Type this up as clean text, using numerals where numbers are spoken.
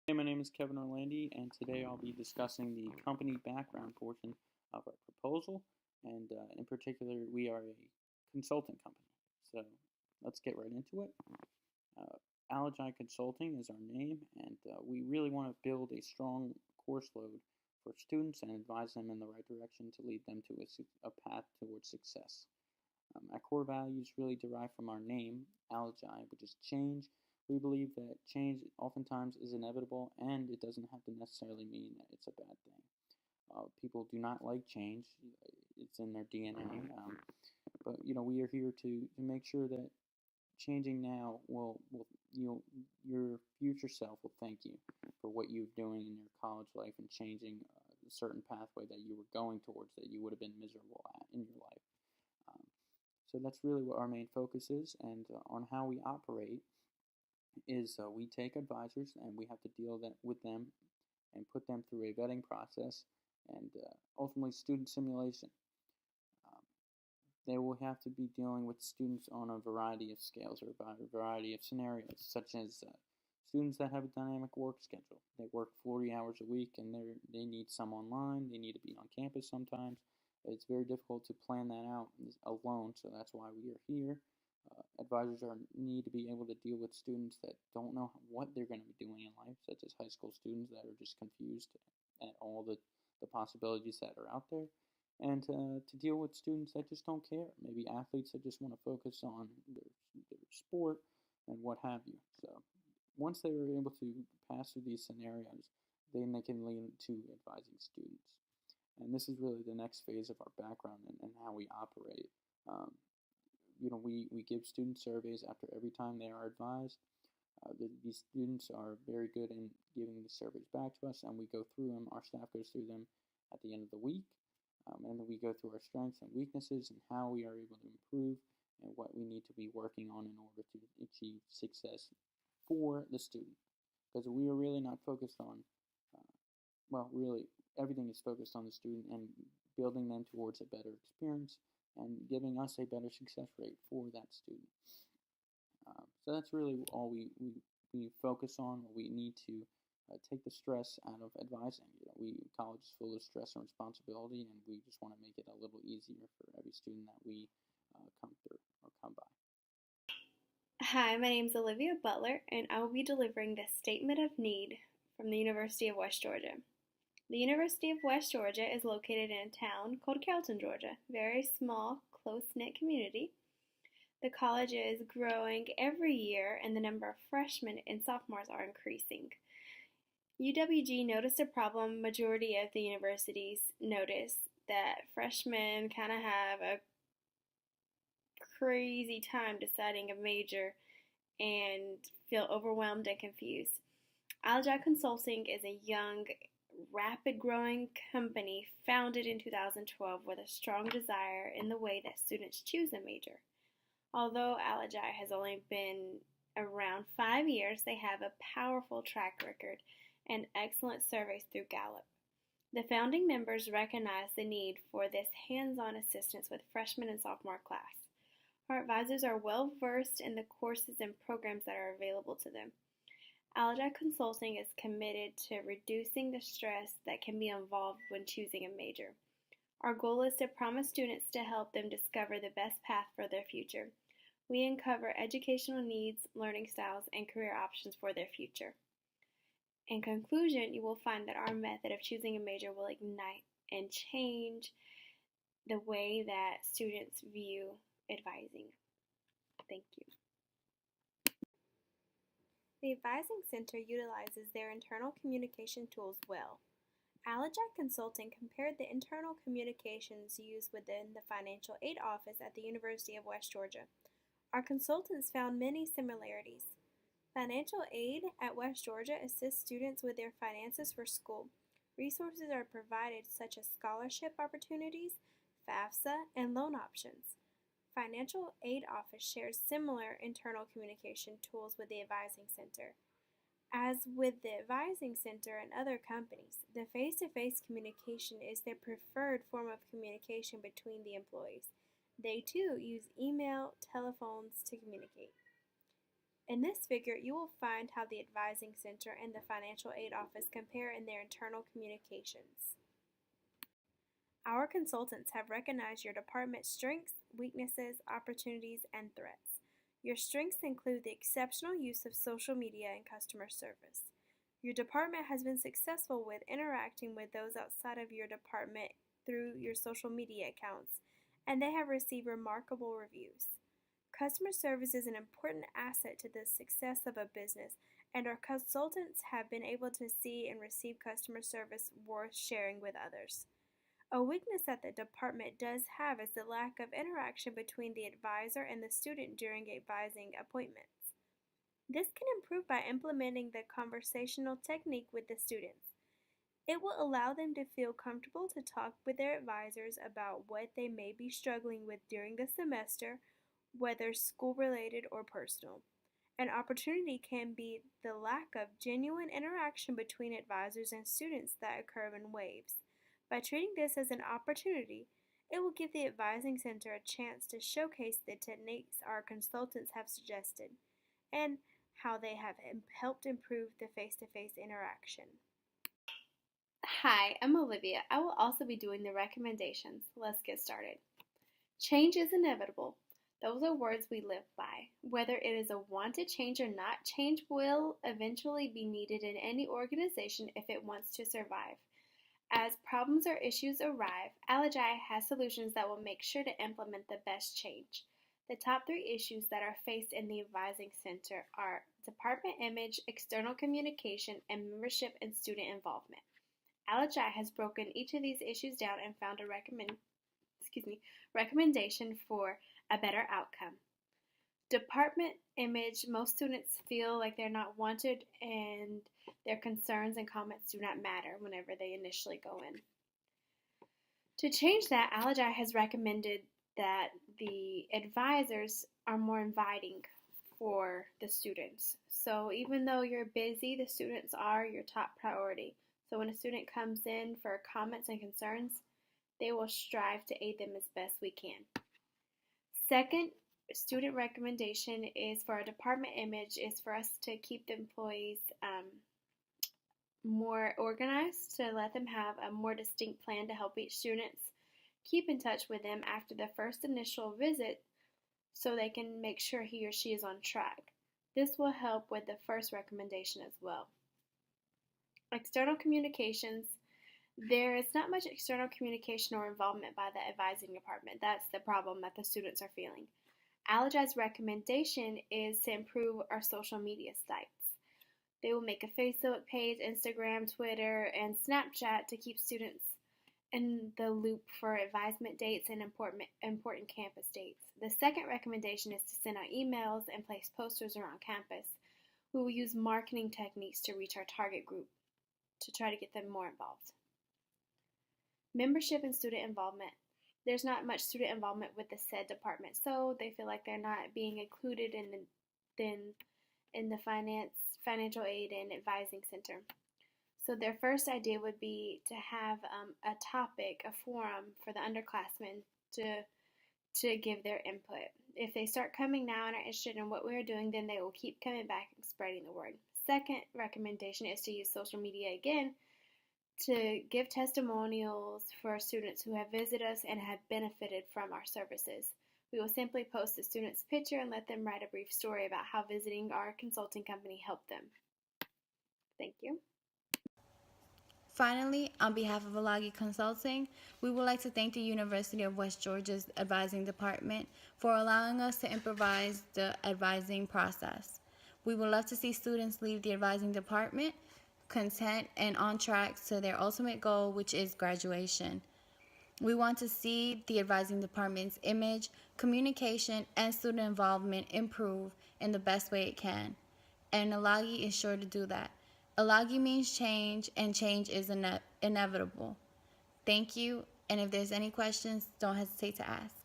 Hey, my name is Kevin Orlandi, and today I'll be discussing the company background portion of our proposal. And in particular, we are a consulting company. So let's get right into it. Allagi Consulting is our name, and we really want to build a strong course load for students and advise them in the right direction to lead them to a path towards success. Our core values really derive from our name, Allagi, which is change. We believe that change oftentimes is inevitable, and it doesn't have to necessarily mean that it's a bad thing. People do not like change; it's in their DNA. But we are here to make sure that changing now your future self will thank you for what you're doing in your college life and changing a certain pathway that you were going towards that you would have been miserable at in your life. Um, so that's really what our main focus is, and on how we operate is we take advisors and we have to deal with them and put them through a vetting process and ultimately student simulation. Um, they will have to be dealing with students on a variety of scales or a variety of scenarios, such as students that have a dynamic work schedule. They work 40 hours a week and they need some online, they need to be on campus sometimes. It's very difficult to plan that out alone, so that's why we are here. Advisors need to be able to deal with students that don't know what they're going to be doing in life, such as high school students that are just confused at all the possibilities that are out there, and to deal with students that just don't care. Maybe athletes that just want to focus on their sport and what have you. So once they were able to pass through these scenarios, then they can lead to advising students. And this is really the next phase of our background and how we operate. Um, we give student surveys after every time they are advised. These students are very good in giving the surveys back to us, and we go through them. Our staff goes through them at the end of the week, and then we go through our strengths and weaknesses and how we are able to improve and what we need to be working on in order to achieve success for the student. Because we are really not focused on, really everything is focused on the student and building them towards a better experience and giving us a better success rate for that student. So that's really all we focus on. We need to take the stress out of advising. College is full of stress and responsibility, and we just want to make it a little easier for every student that we come through or come by. Hi, my name is Olivia Butler, and I will be delivering the Statement of Need from the University of West Georgia. The University of West Georgia is located in a town called Carrollton, Georgia, a very small, close-knit community. The college is growing every year, and the number of freshmen and sophomores are increasing. UWG noticed a problem majority of the universities notice, that freshmen kind of have a crazy time deciding a major and feel overwhelmed and confused. Allagi Consulting is a young, rapid growing company founded in 2012 with a strong desire in the way that students choose a major. Although Allagi has only been around 5 years, they have a powerful track record and excellent surveys through Gallup. The founding members recognize the need for this hands-on assistance with freshman and sophomore class. Our advisors are well versed in the courses and programs that are available to them. Allagi Consulting is committed to reducing the stress that can be involved when choosing a major. Our goal is to promise students to help them discover the best path for their future. We uncover educational needs, learning styles, and career options for their future. In conclusion, you will find that our method of choosing a major will ignite and change the way that students view advising. Thank you. The Advising Center utilizes their internal communication tools well. Allagi Consulting compared the internal communications used within the Financial Aid Office at the University of West Georgia. Our consultants found many similarities. Financial aid at West Georgia assists students with their finances for school. Resources are provided such as scholarship opportunities, FAFSA, and loan options. Financial Aid Office shares similar internal communication tools with the Advising Center. As with the Advising Center and other companies, the face-to-face communication is their preferred form of communication between the employees. They too use email, telephones to communicate. In this figure, you will find how the Advising Center and the Financial Aid Office compare in their internal communications. Our consultants have recognized your department's strengths, weaknesses, opportunities, and threats. Your strengths include the exceptional use of social media and customer service. Your department has been successful with interacting with those outside of your department through your social media accounts, and they have received remarkable reviews. Customer service is an important asset to the success of a business, and our consultants have been able to see and receive customer service worth sharing with others. A weakness that the department does have is the lack of interaction between the advisor and the student during advising appointments. This can improve by implementing the conversational technique with the students. It will allow them to feel comfortable to talk with their advisors about what they may be struggling with during the semester, whether school-related or personal. An opportunity can be the lack of genuine interaction between advisors and students that occur in waves. By treating this as an opportunity, it will give the Advising Center a chance to showcase the techniques our consultants have suggested and how they have helped improve the face-to-face interaction. Hi, I'm Olivia. I will also be doing the recommendations. Let's get started. Change is inevitable. Those are words we live by. Whether it is a wanted change or not, change will eventually be needed in any organization if it wants to survive. As problems or issues arrive, Allagi has solutions that will make sure to implement the best change. The top 3 issues that are faced in the Advising Center are department image, external communication, and membership and student involvement. Allagi has broken each of these issues down and found a recommendation for a better outcome. Department image: most students feel like they're not wanted and their concerns and comments do not matter whenever they initially go in. To change that, Allagi has recommended that the advisors are more inviting for the students. So even though you're busy, the students are your top priority. So when a student comes in for comments and concerns, they will strive to aid them as best we can. Second, student recommendation is for a department image is for us to keep the employees more organized, to let them have a more distinct plan to help each student keep in touch with them after the first initial visit so they can make sure he or she is on track. This will help with the first recommendation as well. External communications. There is not much external communication or involvement by the advising department. That's the problem that the students are feeling. Allagi's recommendation is to improve our social media sites. They will make a Facebook page, Instagram, Twitter, and Snapchat to keep students in the loop for advisement dates and important campus dates. The second recommendation is to send out emails and place posters around campus. We will use marketing techniques to reach our target group to try to get them more involved. Membership and student involvement. There's not much student involvement with the said department, so they feel like they're not being included in the financial aid and advising center. So their first idea would be to have a topic, a forum for the underclassmen to give their input. If they start coming now and are interested in what we're doing, then they will keep coming back and spreading the word. Second recommendation is to use social media again to give testimonials for students who have visited us and have benefited from our services. We will simply post the student's picture and let them write a brief story about how visiting our consulting company helped them. Thank you. Finally, on behalf of Allagi Consulting, we would like to thank the University of West Georgia's Advising Department for allowing us to improvise the advising process. We would love to see students leave the advising department content and on track to their ultimate goal, which is graduation. We want to see the advising department's image, communication, and student involvement improve in the best way it can. And Allagi is sure to do that. Allagi means change, and change is inevitable. Thank you, and if there's any questions, don't hesitate to ask.